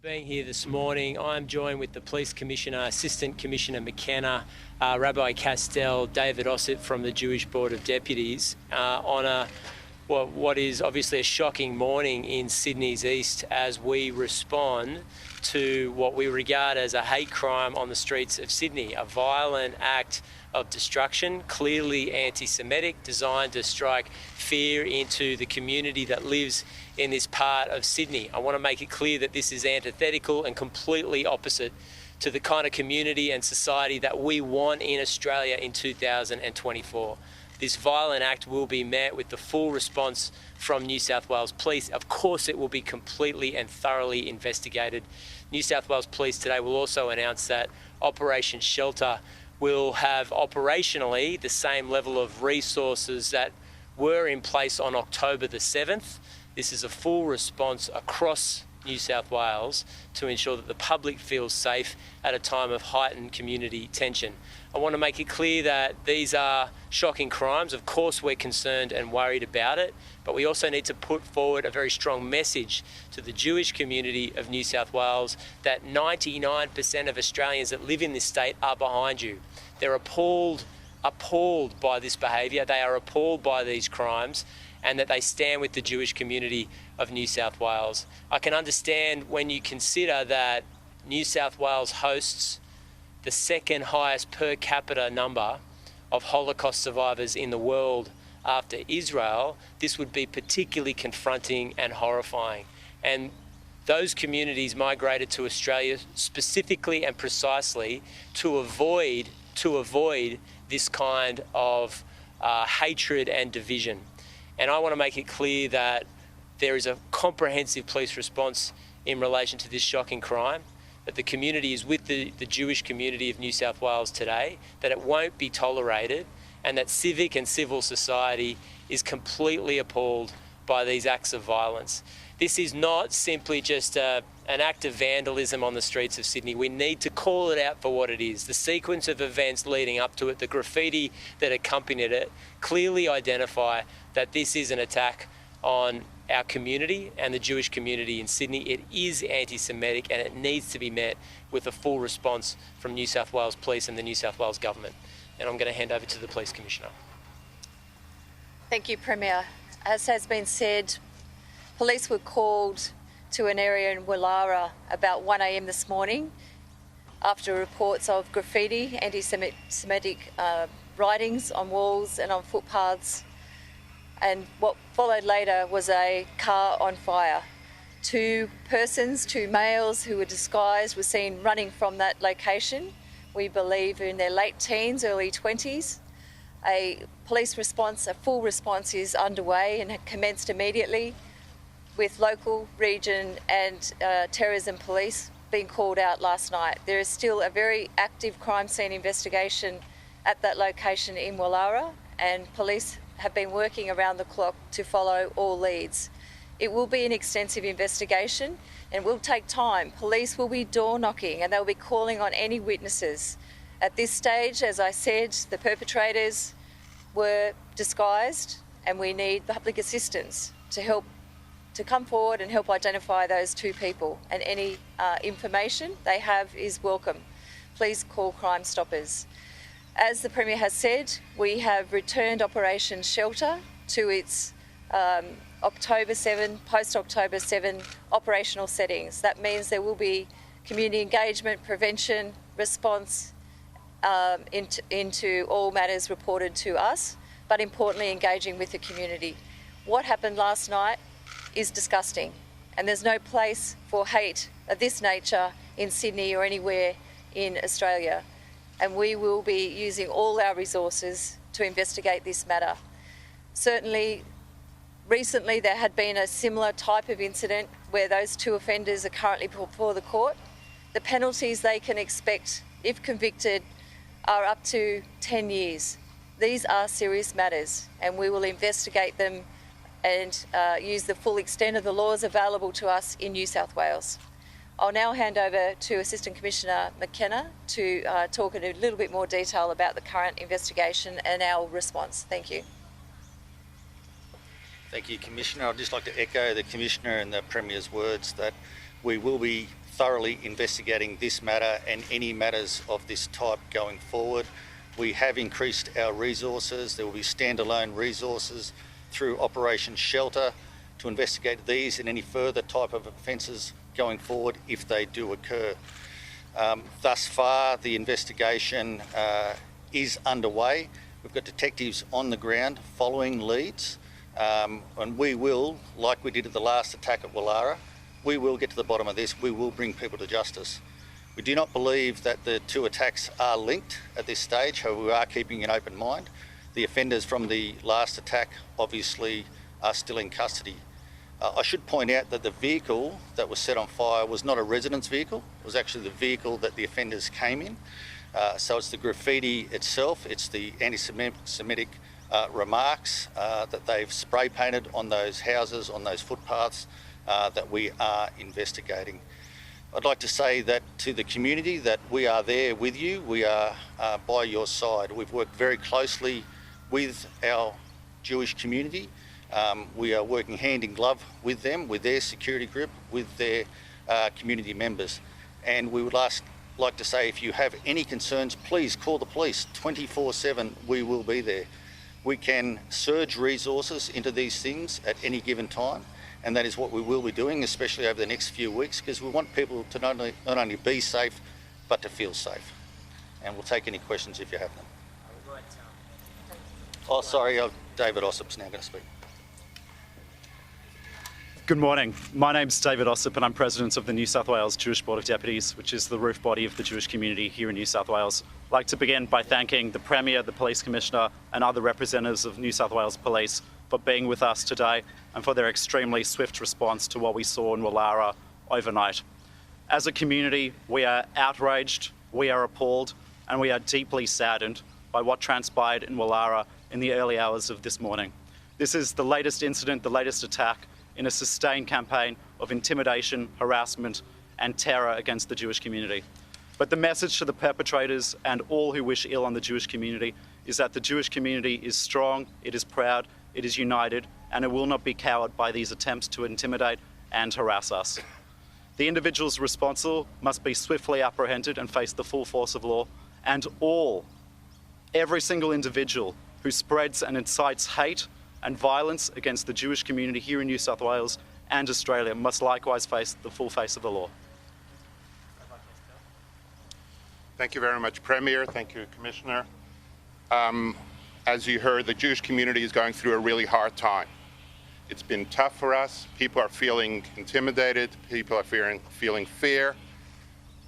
Being here this morning, I'm joined with the Police Commissioner, Assistant Commissioner McKenna, Rabbi Castell, David Ossip from the Jewish Board of Deputies on what is obviously a shocking morning in Sydney's east as we respond to what we regard as a hate crime on the streets of Sydney, a violent act of destruction, clearly anti-Semitic, designed to strike fear into the community that lives in this part of Sydney. I want to make it clear that this is antithetical and completely opposite to the kind of community and society that we want in Australia in 2024. This violent act will be met with the full response from New South Wales Police. Of course, it will be completely and thoroughly investigated. New South Wales Police today will also announce that Operation Shelter will have operationally the same level of resources that were in place on October the 7th. This is a full response across New South Wales to ensure that the public feels safe at a time of heightened community tension. I want to make it clear that these are shocking crimes. Of course, we're concerned and worried about it, but we also need to put forward a very strong message to the Jewish community of New South Wales that 99% of Australians that live in this state are behind you. They're appalled by this behaviour. They are appalled by these crimes, and that they stand with the Jewish community of New South Wales. I can understand when you consider that New South Wales hosts the second highest per capita number of Holocaust survivors in the world after Israel, this would be particularly confronting and horrifying. And those communities migrated to Australia specifically and precisely to avoid this kind of hatred and division. And I want to make it clear that there is a comprehensive police response in relation to this shocking crime, that the community is with the Jewish community of New South Wales today, that it won't be tolerated, and that civic and civil society is completely appalled by these acts of violence. This is not simply just an act of vandalism on the streets of Sydney. We need to call it out for what it is. The sequence of events leading up to it, the graffiti that accompanied it, clearly identify that this is an attack on our community and the Jewish community in Sydney. It is anti-Semitic and it needs to be met with a full response from New South Wales Police and the New South Wales Government. And I'm going to hand over to the Police Commissioner. Thank you, Premier. As has been said, police were called to an area in Woollahra about 1 a.m. this morning after reports of graffiti, anti-Semitic writings on walls and on footpaths. And what followed later was a car on fire. Two males who were disguised, were seen running from that location. We believe in their late teens, early 20s. A police response, a full response is underway and had commenced immediately with local, region and terrorism police being called out last night. There is still a very active crime scene investigation at that location in Woollahra, and police have been working around the clock to follow all leads. It will be an extensive investigation and will take time. Police will be door knocking and they'll be calling on any witnesses. At this stage, as I said, the perpetrators were disguised and we need public assistance to come forward and help identify those two people, and any information they have is welcome. Please call Crime Stoppers. As the Premier has said, we have returned Operation Shelter to its post-October 7 operational settings. That means there will be community engagement, prevention, response into all matters reported to us, but importantly engaging with the community. What happened last night is disgusting, and there's no place for hate of this nature in Sydney or anywhere in Australia. And we will be using all our resources to investigate this matter. Certainly, recently there had been a similar type of incident where those two offenders are currently before the court. The penalties they can expect, if convicted, are up to 10 years. These are serious matters, and we will investigate them and use the full extent of the laws available to us in New South Wales. I'll now hand over to Assistant Commissioner McKenna to talk in a little bit more detail about the current investigation and our response. Thank you. Thank you, Commissioner. I'd just like to echo the Commissioner and the Premier's words that we will be thoroughly investigating this matter and any matters of this type going forward. We have increased our resources. There will be standalone resources through Operation Shelter to investigate these and any further type of offences going forward if they do occur. Thus far, the investigation is underway. We've got detectives on the ground following leads, and we will, like we did at the last attack at Woollahra, we will get to the bottom of this. We will bring people to justice. We do not believe that the two attacks are linked at this stage, however we are keeping an open mind. The offenders from the last attack obviously are still in custody. I should point out that the vehicle that was set on fire was not a residence vehicle. It was actually the vehicle that the offenders came in. So it's the graffiti itself, it's the anti-Semitic remarks that they've spray painted on those houses, on those footpaths that we are investigating. I'd like to say that to the community that we are there with you, we are by your side. We've worked very closely with our Jewish community. We are working hand in glove with them, with their security group, with their community members. And we would like to say, if you have any concerns, please call the police 24/7. We will be there. We can surge resources into these things at any given time, and that is what we will be doing, especially over the next few weeks, because we want people to not only be safe, but to feel safe. And we'll take any questions if you have them. Oh, sorry, David Ossip's now going to speak. Good morning. My name's David Ossip and I'm President of the New South Wales Jewish Board of Deputies, which is the roof body of the Jewish community here in New South Wales. I'd like to begin by thanking the Premier, the Police Commissioner and other representatives of New South Wales Police for being with us today and for their extremely swift response to what we saw in Woollahra overnight. As a community, we are outraged, we are appalled and we are deeply saddened by what transpired in Woollahra in the early hours of this morning. This is the latest incident, the latest attack in a sustained campaign of intimidation, harassment and terror against the Jewish community. But the message to the perpetrators and all who wish ill on the Jewish community is that the Jewish community is strong, it is proud, it is united, and it will not be cowed by these attempts to intimidate and harass us. The individuals responsible must be swiftly apprehended and face the full force of law, and every single individual who spreads and incites hate and violence against the Jewish community here in New South Wales and Australia must likewise face the full face of the law. Thank you very much, Premier. Thank you, Commissioner. As you heard, the Jewish community is going through a really hard time. It's been tough for us. People are feeling intimidated. People are feeling fear.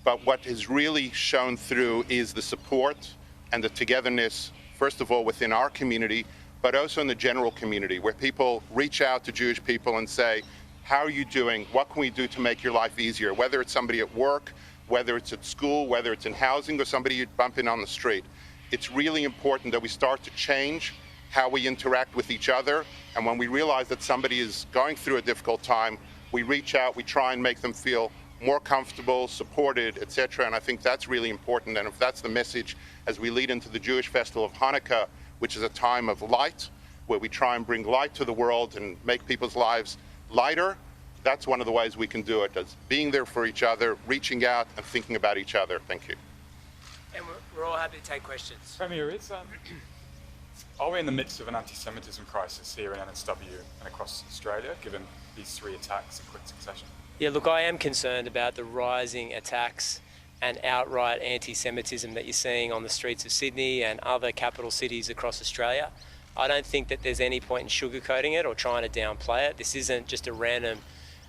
But what has really shown through is the support and the togetherness, first of all, within our community, but also in the general community, where people reach out to Jewish people and say, how are you doing? What can we do to make your life easier? Whether it's somebody at work, whether it's at school, whether it's in housing, or somebody you bump in on the street. It's really important that we start to change how we interact with each other. And when we realize that somebody is going through a difficult time, we reach out, we try and make them feel more comfortable, supported, etc. And I think that's really important. And if that's the message as we lead into the Jewish festival of Hanukkah, which is a time of light, where we try and bring light to the world and make people's lives lighter, that's one of the ways we can do it, is being there for each other, reaching out and thinking about each other. Thank you. And we're all happy to take questions. Premier, are we in the midst of an anti-Semitism crisis here in NSW and across Australia, given these 3 attacks in quick succession? Yeah, look, I am concerned about the rising attacks and outright anti-Semitism that you're seeing on the streets of Sydney and other capital cities across Australia. I don't think that there's any point in sugarcoating it or trying to downplay it. This isn't just a random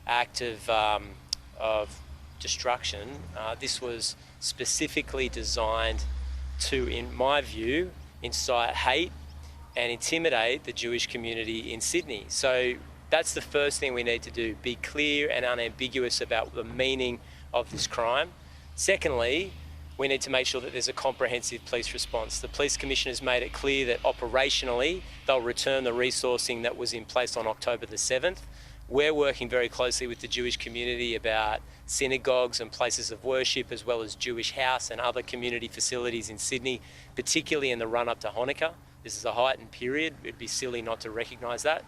act of destruction. This was specifically designed to, in my view, incite hate and intimidate the Jewish community in Sydney. So that's the first thing we need to do, be clear and unambiguous about the meaning of this crime. Secondly, we need to make sure that there's a comprehensive police response. The Police Commissioner has made it clear that operationally they'll return the resourcing that was in place on October the 7th. We're working very closely with the Jewish community about synagogues and places of worship, as well as Jewish house and other community facilities in Sydney, particularly in the run-up to Hanukkah. This is a heightened period. It'd be silly not to recognise that.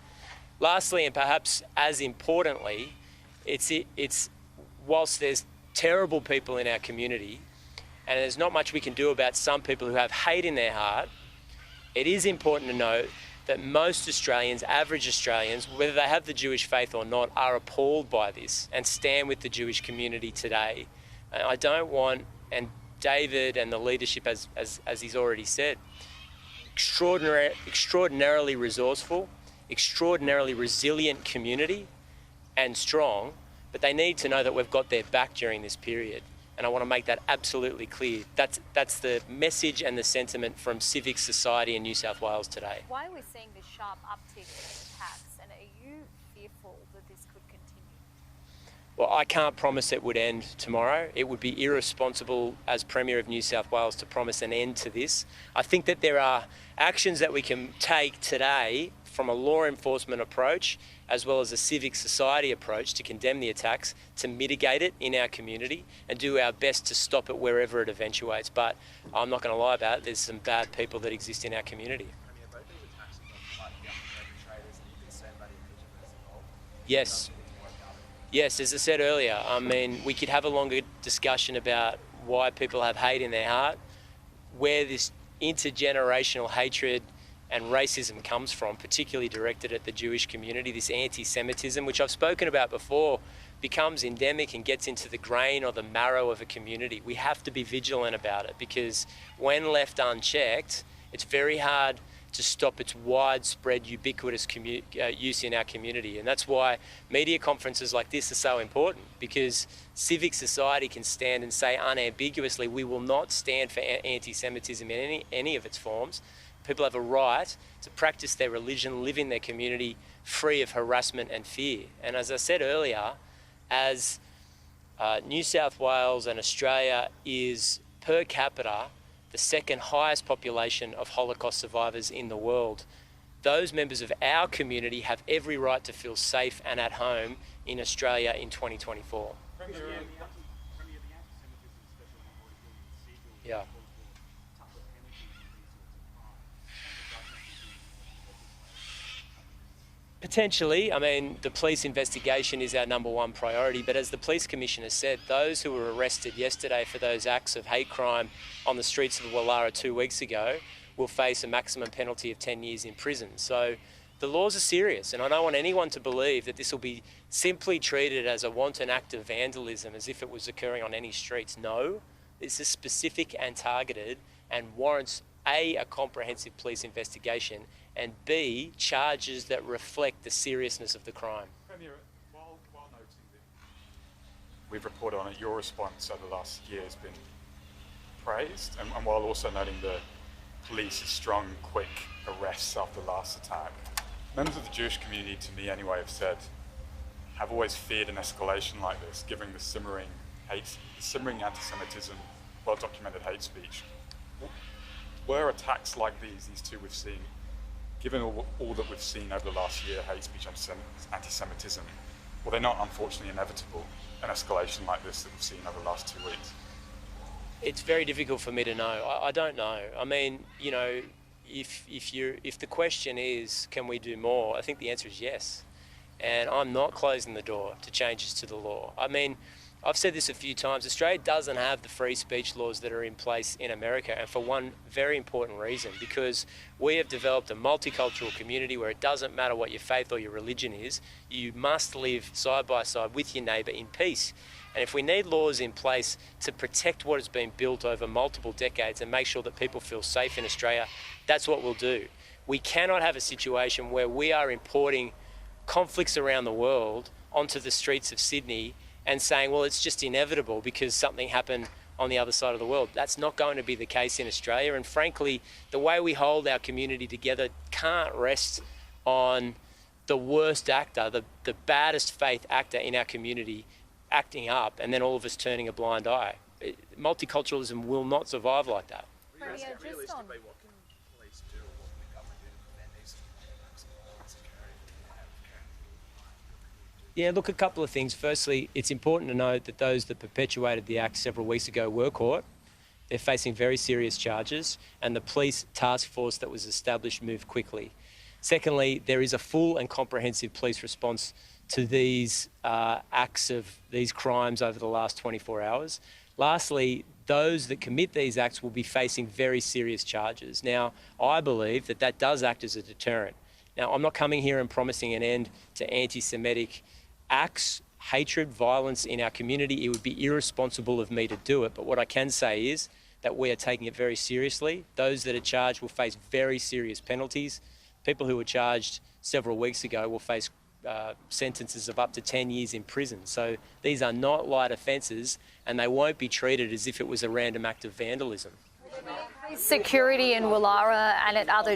Lastly, and perhaps as importantly, it's whilst there's terrible people in our community, and there's not much we can do about some people who have hate in their heart, it is important to note that most Australians, average Australians, whether they have the Jewish faith or not, are appalled by this and stand with the Jewish community today. I don't want, and David and the leadership, as he's already said, extraordinarily resourceful, extraordinarily resilient community and strong, but they need to know that we've got their back during this period. And I want to make that absolutely clear. That's the message and the sentiment from civic society in New South Wales today. Why are we seeing this sharp uptick in attacks, and are you fearful that this could continue? Well, I can't promise it would end tomorrow. It would be irresponsible as Premier of New South Wales to promise an end to this. I think that there are actions that we can take today from a law enforcement approach as well as a civic society approach to condemn the attacks, to mitigate it in our community and do our best to stop it wherever it eventuates. But I'm not going to lie about it, there's some bad people that exist in our community. Yes. Yes, as I said earlier, I mean, we could have a longer discussion about why people have hate in their heart, where this intergenerational hatred and racism comes from, particularly directed at the Jewish community, this anti-Semitism, which I've spoken about before, becomes endemic and gets into the grain or the marrow of a community. We have to be vigilant about it, because when left unchecked, it's very hard to stop its widespread, ubiquitous use in our community. And that's why media conferences like this are so important, because civic society can stand and say unambiguously, we will not stand for anti-Semitism in any of its forms. People have a right to practice their religion, live in their community free of harassment and fear. And as I said earlier, as New South Wales and Australia is per capita the second highest population of Holocaust survivors in the world, those members of our community have every right to feel safe and at home in Australia in 2024. Yeah. Potentially. I mean, the police investigation is our number one priority, but as the police commissioner said, those who were arrested yesterday for those acts of hate crime on the streets of Woollahra 2 weeks ago will face a maximum penalty of 10 years in prison. So the laws are serious, and I don't want anyone to believe that this will be simply treated as a wanton act of vandalism as if it was occurring on any streets. No, this is specific and targeted and warrants A, a comprehensive police investigation, and B, charges that reflect the seriousness of the crime. Premier, while noting that we've reported on it, your response over the last year has been praised, and while also noting the police's strong, quick arrests after the last attack, members of the Jewish community, to me anyway, have always feared an escalation like this, given the simmering anti-Semitism, well-documented hate speech. Were attacks like these two we've seen, given all that we've seen over the last year, hate speech, anti-Semitism, were they not unfortunately inevitable, an escalation like this that we've seen over the last 2 weeks? It's very difficult for me to know. I don't know. I mean, you know, if the question is, can we do more? I think the answer is yes. And I'm not closing the door to changes to the law. I mean, I've said this a few times, Australia doesn't have the free speech laws that are in place in America, and for one very important reason, because we have developed a multicultural community where it doesn't matter what your faith or your religion is, you must live side by side with your neighbour in peace. And if we need laws in place to protect what has been built over multiple decades and make sure that people feel safe in Australia, that's what we'll do. We cannot have a situation where we are importing conflicts around the world onto the streets of Sydney and saying, well, it's just inevitable because something happened on the other side of the world. That's not going to be the case in Australia. And frankly, the way we hold our community together can't rest on the worst actor, the baddest faith actor in our community acting up and then all of us turning a blind eye. Multiculturalism will not survive like that. Premier, just on... Yeah, look, a couple of things. Firstly, it's important to note that those that perpetuated the act several weeks ago were caught. They're facing very serious charges, and the police task force that was established moved quickly. Secondly, there is a full and comprehensive police response to these acts of these crimes over the last 24 hours. Lastly, those that commit these acts will be facing very serious charges. Now, I believe that that does act as a deterrent. Now, I'm not coming here and promising an end to anti-Semitic acts, hatred, violence in our community. It would be irresponsible of me to do it. But what I can say is that we are taking it very seriously. Those that are charged will face very serious penalties. People who were charged several weeks ago will face sentences of up to 10 years in prison. So these are not light offences, and they won't be treated as if it was a random act of vandalism. Security in Woollahra and at other...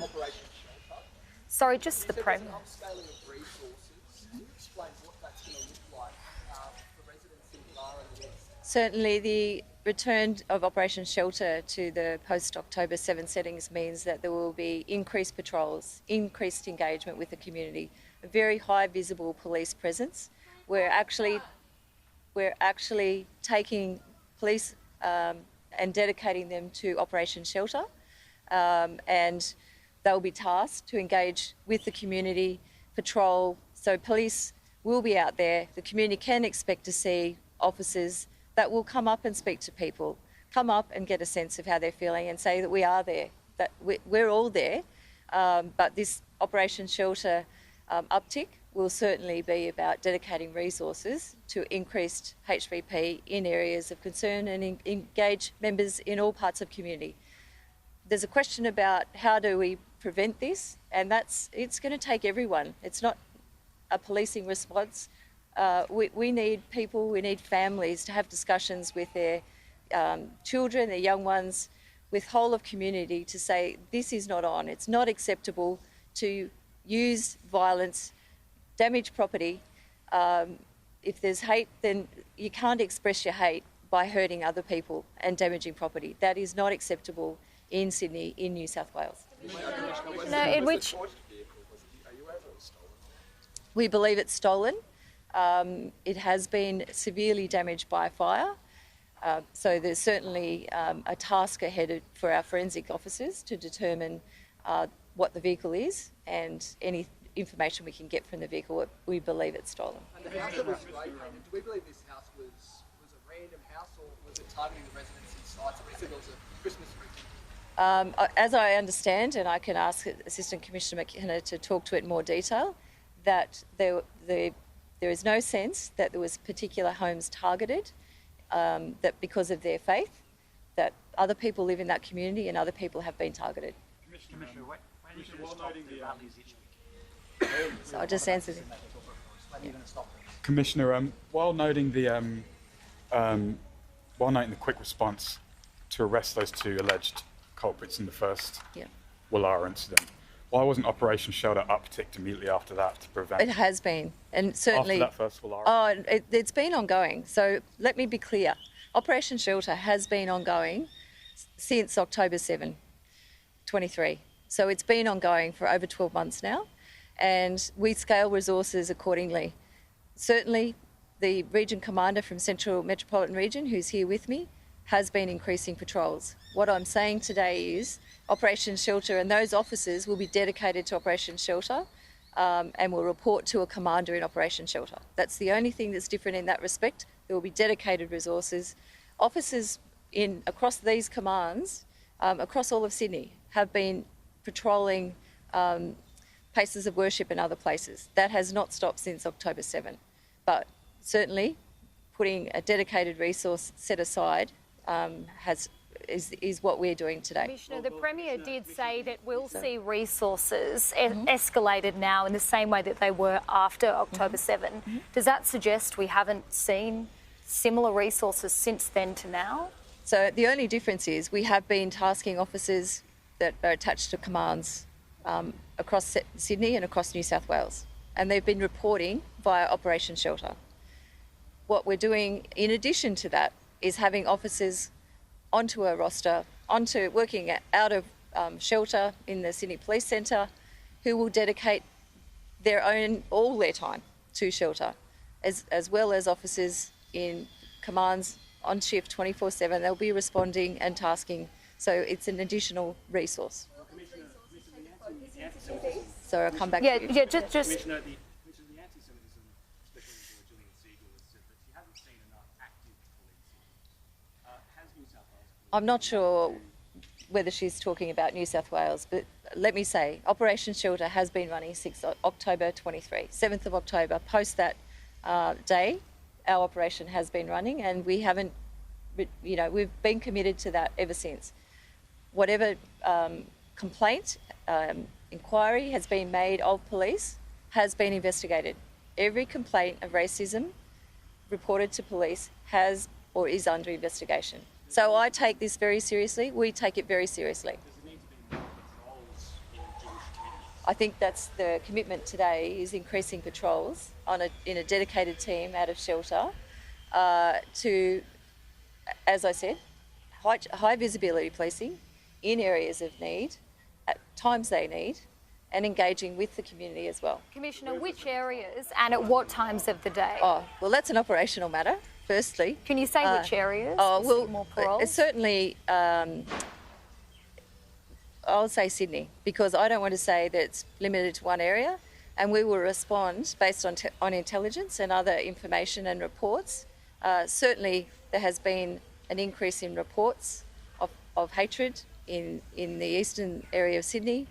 Sorry, just the Premier. Certainly the return of Operation Shelter to the post-October 7 settings means that there will be increased patrols, increased engagement with the community, a very high visible police presence. We're actually taking police and dedicating them to Operation Shelter, and they'll be tasked to engage with the community, patrol. So police will be out there. The community can expect to see officers that will come up and speak to people, come up and get a sense of how they're feeling and say that we are there, that we're all there. But this Operation Shelter uptick will certainly be about dedicating resources to increased HVP in areas of concern and engage members in all parts of community. There's a question about how do we prevent this, and it's going to take everyone. It's not a policing response. We need people, we need families to have discussions with their children, their young ones, with whole of community to say this is not on. It's not acceptable to use violence, damage property. If there's hate, then you can't express your hate by hurting other people and damaging property. That is not acceptable in Sydney, in New South Wales. No, in which... We believe it's stolen. It has been severely damaged by fire. So there's certainly a task ahead for our forensic officers to determine what the vehicle is and any information we can get from the vehicle. We believe it's stolen. And the house that was sprayed painted, do we believe this house was a random house, or was it targeting the residents inside? So we said there was a Christmas wreath. As I understand, and I can ask Assistant Commissioner McKenna to talk to it in more detail, that there is no sense that there was particular homes targeted, that because of their faith, that other people live in that community and other people have been targeted. Commissioner, while noting the rallies each week. So I'll just answer them. Commissioner, while noting the quick response to arrest those two alleged culprits in the first Woollahra incident, why wasn't Operation Shelter upticked immediately after that to prevent? It has been, and certainly after that first Woollahra. It's been ongoing. So let me be clear: Operation Shelter has been ongoing since October 7, 23. So it's been ongoing for over 12 months now, and we scale resources accordingly. Certainly, the region commander from Central Metropolitan Region, who's here with me, has been increasing patrols. What I'm saying today is Operation Shelter, and those officers will be dedicated to Operation Shelter and will report to a commander in Operation Shelter. That's the only thing that's different in that respect. There will be dedicated resources. Officers across these commands, across all of Sydney, have been patrolling places of worship and other places. That has not stopped since October 7. But certainly putting a dedicated resource set aside is what we're doing today. Commissioner, the Premier did say that we'll see resources escalated now in the same way that they were after October 7. Does that suggest we haven't seen similar resources since then to now? So the only difference is we have been tasking officers that are attached to commands across Sydney and across New South Wales, and they've been reporting via Operation Shelter. What we're doing in addition to that is having officers onto a roster, working out of shelter in the Sydney Police Centre, who will dedicate all their time to shelter, as well as officers in commands on shift 24/7. They'll be responding and tasking, so it's an additional resource. So I'll come back to you. Just... Commissioner, the anti-Semitism New South Wales? I'm not sure whether she's talking about New South Wales, but let me say, Operation Shelter has been running since October 23, 7th of October. Post that day, our operation has been running, and we haven't, we've been committed to that ever since. Whatever complaint, inquiry has been made of police has been investigated. Every complaint of racism reported to police has or is under investigation. So I take this very seriously. We take it very seriously. Does there need to be more patrols in Jewish communities? I think that's the commitment today, is increasing patrols in a dedicated team out of shelter to, as I said, high visibility policing in areas of need, at times they need, and engaging with the community as well. Commissioner, which areas and at what times of the day? Oh, well, that's an operational matter, firstly. Can you say which areas? Oh, to well, see more paroles? certainly, I'll say Sydney, because I don't want to say that it's limited to one area, and we will respond based on intelligence and other information and reports. Certainly, there has been an increase in reports of hatred in the eastern area of Sydney,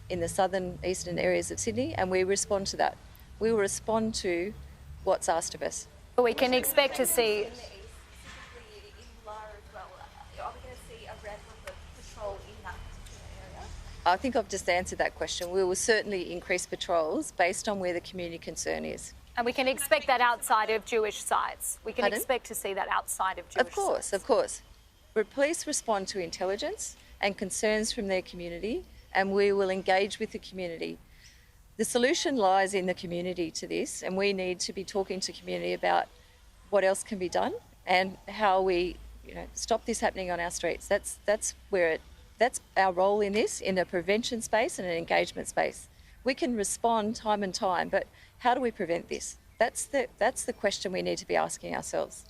in the southern eastern areas of Sydney, and we respond to that. We will respond to what's asked of us. But we can expect to see... I think I've just answered that question. We will certainly increase patrols based on where the community concern is. And we can expect that outside of Jewish sites. We can expect to see that outside of Jewish sites. Of course. But police respond to intelligence and concerns from their community, and we will engage with the community. The solution lies in the community to this, and we need to be talking to community about what else can be done and how we, stop this happening on our streets. That's our role in this, in a prevention space and an engagement space. We can respond time and time, but how do we prevent this? That's the question we need to be asking ourselves.